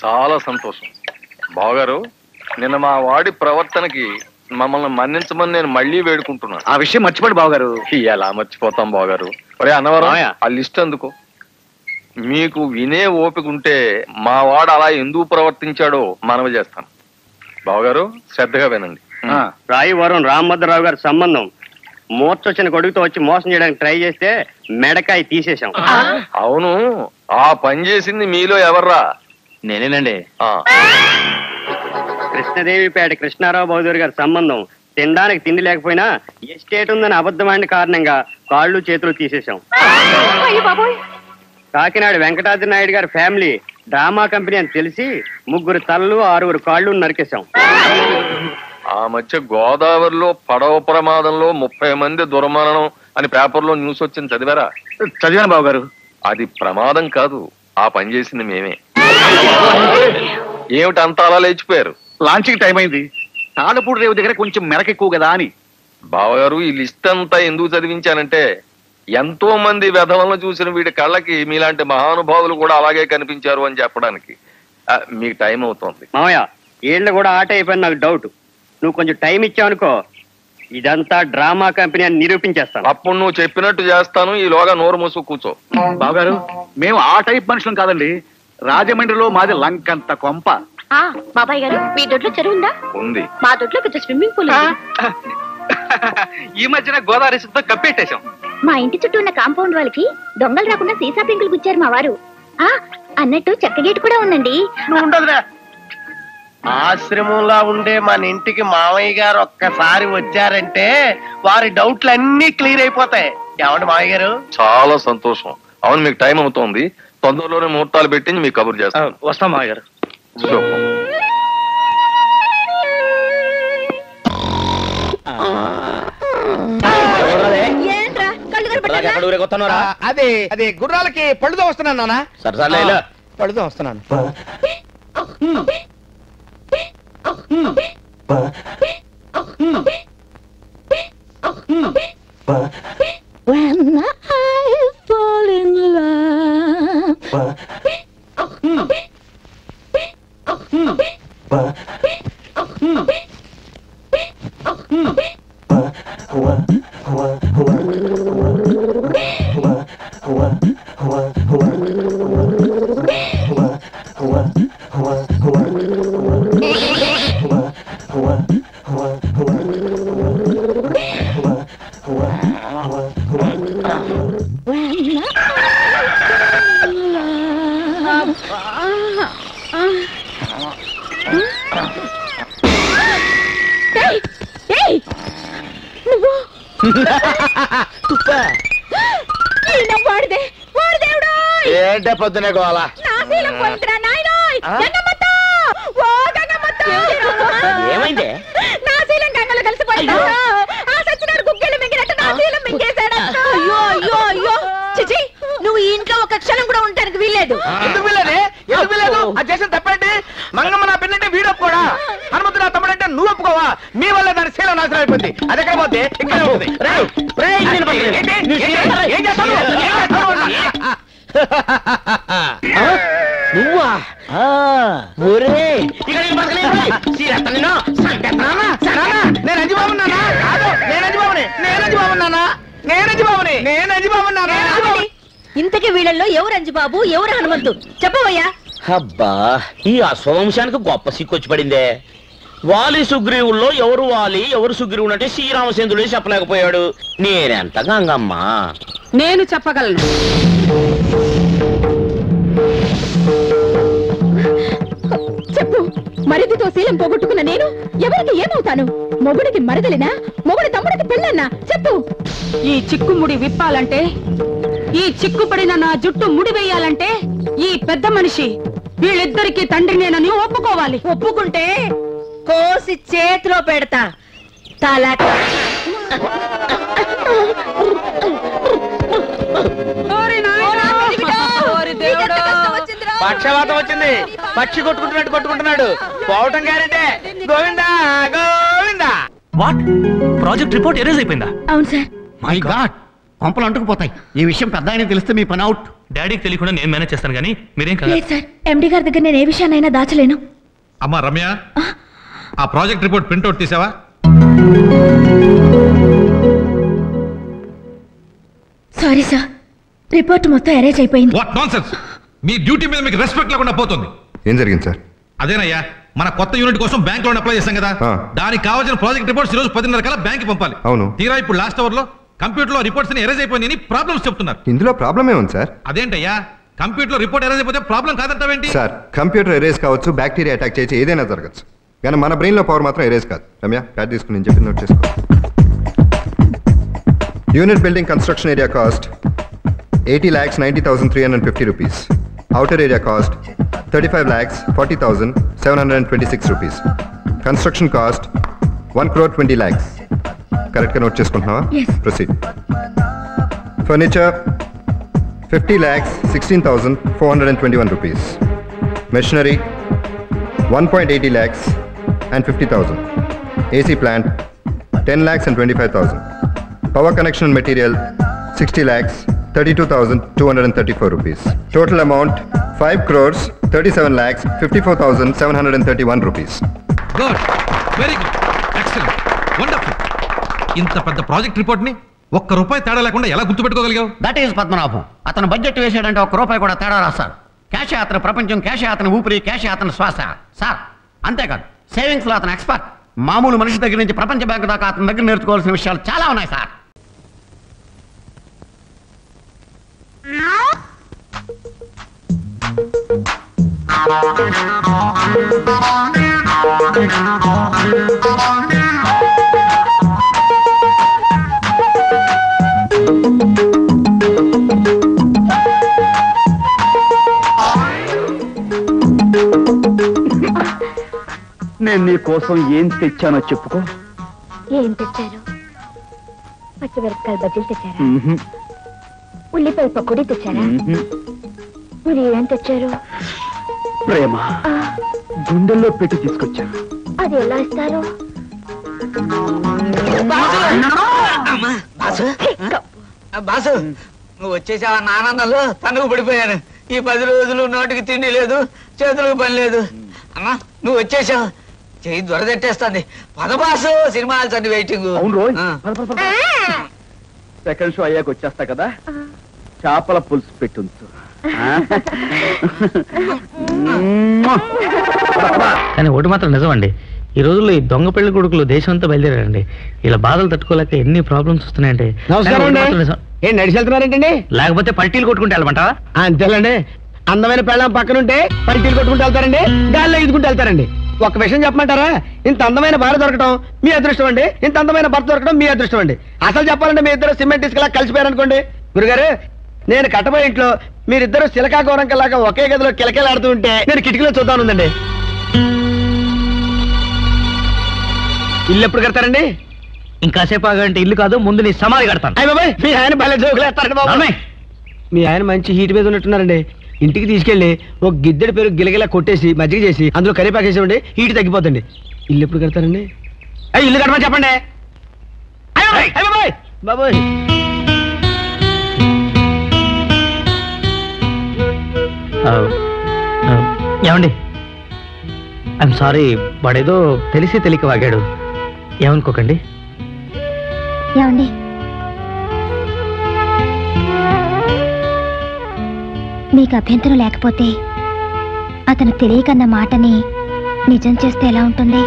చాలా సంతోషం బావగారు. నిన్న మా వాడి ప్రవర్తనకి మమ్మల్ని మన్నించమని నేను మళ్ళీ వేడుకుంటున్నాను. ఆ విషయం మర్చిపోండి బావగారు. ఎలా మర్చిపోతాం బావగారు? ఒరే అన్నవరం, ఆ లిస్ట్ అందుకో. మీకు వినే ఓపిక ఉంటే మా వాడు అలా ఎందుకు ప్రవర్తించాడో మనవి చేస్తాను. బావగారు శ్రద్ధగా వినండి. రాయవరం రామభద్రరావు గారి సంబంధం మూర్చొచ్చిన కొడుకుతో వచ్చి మోసం చేయడానికి ట్రై చేస్తే మెడకాయ తీసేశాం. అవును, ఆ పని చేసింది మీలో ఎవర్రా? నేనేనండి. కృష్ణదేవిపేట కృష్ణారావు బౌదూరి గారి సంబంధం తినడానికి తిండి లేకపోయినా ఎస్టేట్ ఉందని అబద్ధమైన కారణంగా కాళ్ళు చేతులు తీసేశాం. కాకినాడ వెంకటాద్రి నాయుడు గారి ఫ్యామిలీ డ్రామా కంపెనీ అని తెలిసి 3 తలలు 6 కాళ్ళు నరికేశాం. ఆ మధ్య గోదావరిలో పడవ ప్రమాదంలో 30 మంది దుర్మరణం అని పేపర్లో న్యూస్ వచ్చింది, చదివారా? చదివాను బావగారు. అది ప్రమాదం కాదు, ఆ పని చేసింది మేమే. ఏమిటి అంత అలా లేచిపోయారు? లాంచింగ్ టైం అయింది. తాళపూడి రేవు దగ్గర కొంచెం మెరకెక్కువ కదా అని. బావగారు, ఈ లిస్ట్ అంతా ఎందుకు చదివించానంటే ఎంతో మంది వెధవలను చూసిన వీడి కళ్ళకి మీలాంటి మహానుభావులు కూడా అలాగే కనిపించారు అని చెప్పడానికి. మీకు టైం అవుతోంది. మామయ్య, ఏళ్ళు కూడా ఆట అయిపోయింది. నాకు డౌట్, నువ్వు కొంచెం టైం ఇచ్చావనుకో ఇదంతా డ్రామా కంపెనీ అని నిరూపించేస్తాను. అప్పుడు నువ్వు చెప్పినట్టు చేస్తాను, ఈలోగా నోరు మూసు కూర్చో. బావగారు, మేము ఆ టైప్ మనుషులం కాదండి. రాజమండ్రిలో మాది లంకంత కొంప. బాబాయ్ గారు, మీ దొడ్లో చెరువు ఉందా? ఉంది. మా దొడ్లో పెద్ద స్విమ్మింగ్ పూల్ ఉంది. ఈ మధ్యన గోదావరి తో కప్పెట్టేశాం. మా ఇంటి చుట్టూ ఉన్న కాంపౌండ్ వాళ్ళకి దొంగలు రాకుండా సీసా పెంకులు గుచ్చారు మా వారు. అన్నట్టు చెక్క గేటు కూడా ఉందండి. ఆశ్రమంలో ఉండే మన ఇంటికి మామయ్య గారు ఒక్కసారి వచ్చారంటే వారి డౌట్లు అన్ని క్లియర్ అయిపోతాయి. ఏమండి మామయ్య గారు? చాలా సంతోషం. అవును, మీకు టైం అవుతోంది. తొందరలోనే ముహూర్తాలు పెట్టి మీకు కబురు చేస్తాను. వస్తాం మామయ్య గారు. అదే అదే గుర్రాలకి పళ్ళుతో వస్తున్నాను నాన్న. సరే పళ్ళుతో వస్తున్నాను. ఏంటే పొద్దునే గోలా? ఏమైంది? నువ్వు ఇంట్లో ఒక క్షణం కూడా ఉండడానికి వీల్లేదు. ఎందుకు వీల్లేదే? ఎందుకు వీల్లేదు? అది చేసిన తప్పంటే మంగమ్మ నా పెళ్ళంటే వీడు ఒప్పుకోడా? హనుమంతు నా తమ్ముడంటే నువ్వు ఒప్పుకోవా? మీ వల్ల దాని శీలం నాశనం అయిపోద్ది. అది ఎక్కడ పోతే ఇక్కడ ఉంటుంది. నువ్వా? నేను అజిబాబున్నానా? కాదు, నేను అజిబాబుని. నేను అజిబాబున్నానా? నేను అజిబాబుని. నేను అజిబాబున్నానా? ఇంతకీ వీళ్ళల్లో ఎవరు అంజిబాబు, ఎవరు హనుమంతు? చెప్పవయ్యా. అబ్బా, ఈ అశ్వవంశానికి గొప్ప సిక్కొచ్చి పడిందే. వాలి సుగ్రీవుల్లో ఎవరు వాలి ఎవరు సుగ్రీవుడు అంటే శ్రీరామచంద్రుడే చెప్పలేకపోయాడు. నేనెంత గంగమ్మా? నేను చెప్పగలను. చెప్పు. మరిదితో శీలం పోగొట్టుకున్న నేను ఎవరికి ఏమవుతాను? మొగుడికి మరదలినా, మొగుడి తమ్ముడికి పెళ్ళన్నా? చెప్పు. ఈ చిక్కుముడి విప్పాలంటే, ఈ చిక్కుపడిన నా జుట్టు ముడి వేయాలంటే ఈ పెద్ద మనిషి వీళ్ళిద్దరికి తండ్రినేనని ఒప్పుకోవాలి. ఒప్పుకుంటే కోసి చేతిలో పెడతా. తలక పక్షవాతం వచ్చింది. పక్షి కొట్టుకుంటున్నట్టు కొట్టుకుంటున్నాడు. పోవటం guarantee. Govinda Govinda. What? Project report erase అయిపోయిందా? అవును సార్. మై గాడ్, పంపలు అంటుకుపోతాయి. ఈ విషయం పెద్ద ఆయన తెలిస్తే మీ పని అవుట్. డాడీకి తెలియకుండా నేను మేనేజ్ చేస్తాను కానీ మీరేం కదా. లేదు సార్, ఎండి గారి దగ్గర నేను ఏ విషయాన్నైనా దాచలేను. అమ్మా రమ్య, ఆ ప్రాజెక్ట్ రిపోర్ట్ ప్రింట్అవుట్ తీసావా? సారీ సార్, రిపోర్ట్ మొత్తం అరేంజ్ అయిపోయింది. What nonsense! మీ డ్యూటీ మీద మీకు రెస్పెక్ట్ లేకుండా పోతుంది. ఏం జరిగింది సార్? అదేనయ్యా, మన కొత్త యూనిట్ కోసం బ్యాంక్ లోన్ అప్లై చేశాం కదా, దానికి కావాల్సిన ప్రాజెక్ట్ రిపోర్ట్స్ ఈ రోజు 10:30 కల్లా బ్యాంక్ పంపాలి. అవును. తీరా ఇప్పుడు లాస్ట్ అవర్ లో కంప్యూటర్ లో రిపోర్ట్స్ ఎరేజ్ అయిపోయినాయి ప్రాబ్లమ్స్ చెప్తున్నారు. ఇందులో ప్రాబ్లం ఏముంది సార్? అదేంటయ్యా, కంప్యూటర్ లో రిపోర్ట్ ఎరేజ్ అయిపోతే ప్రాబ్లం కాదంటావేంటి? సార్, కంప్యూటర్ ఎరేజ్ కావచ్చు, బ్యాక్టీరియా అటాక్ చేసి ఏదైనా జరగచ్చు, కానీ మన బ్రెయిన్ లో పవర్ మాత్రం ఎరేజ్ కాదు. రమ్య, ప్యాడ్ తీసుకుని నేను చెప్పి నోట్ చేసుకో. Unit building construction area cost 80,90,350 rupees. Outer area cost 35,40,726 rupees. Construction cost 1,20 lakhs. Correct గా note చేసుకుంటున్నావా? Yes. Proceed. Furniture 50,16,421 rupees. Machinery 1.80 lakhs and 50,000. AC plant 10 lakhs and 25,000. Power connection and material 60 lakhs 32,234 rupees. Total amount 5 crores 37 lakhs 54,731 rupees. Good, very good, excellent, wonderful. ఇంత పెద్ద project report ని ఒక్క రూపాయి తేడా లేకుండా ఎలా గుర్తుపెట్టుకోగలిగావు? That is Padmanabham. అతను budget వేసాడంటే ఒక్క రూపాయి కూడా తేడా రాస్తాడు. క్యాష్ అతని ప్రపంచం, క్యాష్ అతని ఊపిరి, క్యాష్ అతని శ్వాస. సార్, అంతేకాదు, సేవింగ్స్ లో అతను ఎక్స్పర్ట్. మామూలు మనిషి దగ్గర నుంచి ప్రపంచ బ్యాంకు దాకా అతని దగ్గర నేర్చుకోవాల్సిన విషయాలు చాలా ఉన్నాయి సార్. నేను నీ కోసం ఏం తెచ్చానో చెప్పుకో. ఏం తెచ్చారు? పచ్చిమిరపకాయలు బజ్జీలు తెచ్చారా? ఉల్లిపాయ పకోడీ తెచ్చారా? మరి ఏం తెచ్చారు? ప్రేమ గుండెల్లో పెట్టి తీసుకొచ్చాను. అది ఎలా ఇస్తారు? బాసు, నువ్వు వచ్చేసావన్న ఆనందంలో తనుకు పడిపోయాను. ఈ 10 రోజులు నోటికి తిండి లేదు, చేతులకు పని లేదు. అమ్మా, నువ్వు వచ్చేసావు, చెయ్యి దొరదెట్టేస్తుంది. పద బాసు, సినిమా హాల్స్ వెయిటింగ్. అవును రోజు సెకండ్ షో అయ్యాక వచ్చేస్తా కదా, చేపల పులుసు పెట్టుంచు. కానీ ఒకటి మాత్రం నిజమండి, ఈ రోజుల్లో ఈ దొంగ పెళ్లి కొడుకులు దేశం అంతా బయలుదేరారండి. ఇలా బాధలు తట్టుకోలేక ఎన్ని ప్రాబ్లమ్స్ వస్తున్నాయండి. ఏం నడిచి వెళ్తున్నారేంటండి? లేకపోతే పల్టీలు కొట్టుకుంటే వెళ్ళమంటావా? అంతేలండి, అందమైన పెళ్ళం పక్కనుంటే పల్టీలు కొట్టుకుంటూ వెళ్తారండి, గాల్లో ఈదుకుంటూ వెళ్తారండి. ఒక విషయం చెప్పమంటారా? ఇంత అందమైన భార్య దొరకడం మీ అదృష్టం అండి, ఇంత అందమైన భర్త దొరకడం మీ అదృష్టం అండి. అసలు చెప్పాలంటే మీ ఇద్దరు సిమెంట్ ఇసుకలా కలిసిపోయారనుకోండి. గురుగారు, నేను కట్టబోయే ఇంట్లో మీరిద్దరు సిలకా గౌరంకలాగా ఒకే గదిలో కిలకిలాడుతూ ఉంటే నేను కిటికీలో చూద్దానుందండి. ఇల్లు ఎప్పుడు కడతారండి? ఇంకాసేపు ఆగంటే ఇల్లు కాదు, ముందు నీ సమాధి కడతాను. అయ్య బాబాయ్, మీ ఆయన భలే జోకులేస్తారండి బాబు. మీ ఆయన మంచి హీట్ మీద ఉన్నట్టున్నారండి. ఇంటికి తీసుకెళ్లి ఒక గిద్దెడి పేరు గిలగిలా కొట్టేసి మజ్జిగ చేసి అందులో కరివేపాకు వేసేవండి, హీట్ తగ్గిపోతుంది. ఇల్లు ఎప్పుడు కడతారండి? ఇల్లు కట్టమని చెప్పండి. బాబాయ్ బాబాయ్, ఏమండి, ఐఎమ్ సారీ, వాడేదో తెలిసి తెలియక వాగాడు, ఏమనుకోకండి. ఏమండి, మీకు అభ్యంతరం లేకపోతే అతను తెలియకన్న మాటని నిజం చేస్తే ఎలా ఉంటుంది?